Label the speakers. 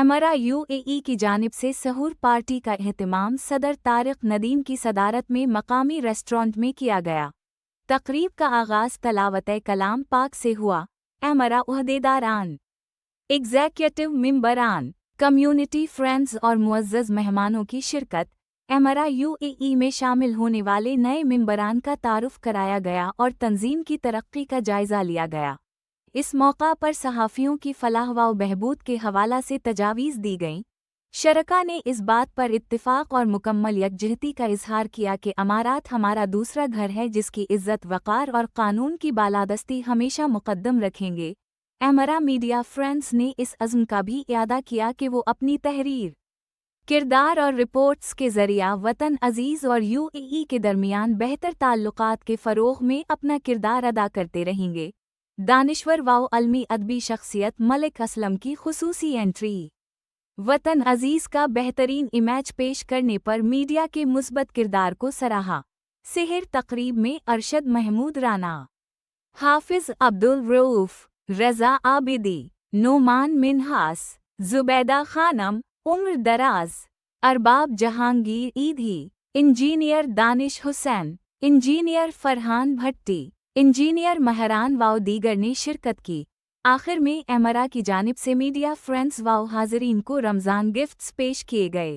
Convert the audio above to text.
Speaker 1: एमरा UAE की जानिब से सहूर पार्टी का एहतमाम सदर तारिक नदीम की सदारत में मकामी रेस्टोरेंट में किया गया। तकरीब का आगाज़ तलावत कलाम पाक से हुआ। एमरा उहदेदारान, एग्जीक्यूटिव मेंबरान, कम्युनिटी फ्रेंड्स और मुअज़्ज़ज़ मेहमानों की शिरकत। एमरा यूएई में शामिल होने वाले नए मेंबरान का तारुफ कराया गया और तंजीम की तरक्की का जायज़ा लिया गया। इस मौका पर सहाफ़ियों की फलाह व बहबूद के हवाला से तजावीज़ दी गईं। शरका ने इस बात पर इत्तिफ़ाक़ और मुकम्मल यकजहती का इजहार किया कि अमारात हमारा दूसरा घर है जिसकी इज़्ज़त वक़ार और क़ानून की बालादस्ती हमेशा मुक़द्दम रखेंगे। एमरा मीडिया फ्रेंड्स ने इस अज़्म का भी इयादा किया कि वो अपनी तहरीर, किरदार और रिपोर्ट्स के ज़रिया वतन अज़ीज़ और यूएई के दरमियान बेहतर ताल्लुक़ात के फ़रोग़ में अपना किरदार अदा करते रहेंगे। दानिश्वर व अलमी अदबी शख्सियत मलिक असलम की खुसूसी एंट्री। वतन अज़ीज़ का बेहतरीन इमेज पेश करने पर मीडिया के मुस्बत किरदार को सराहा। सेहर तकरीब में अरशद महमूद राना, हाफिज़ अब्दुल रऊफ़, रज़ा आबिदी, नोमान मिन्हास, जुबैदा खानम, उम्र दराज, अरबाब जहांगीर ईधी, इंजीनियर दानिश हुसैन, इंजीनियर फरहान भट्टी, इंजीनियर महरान व दीगर ने शिरकत की। आखिर में एमरा की जानिब से मीडिया फ्रेंड्स व हाज़रीन को रमज़ान गिफ्ट्स पेश किए गए।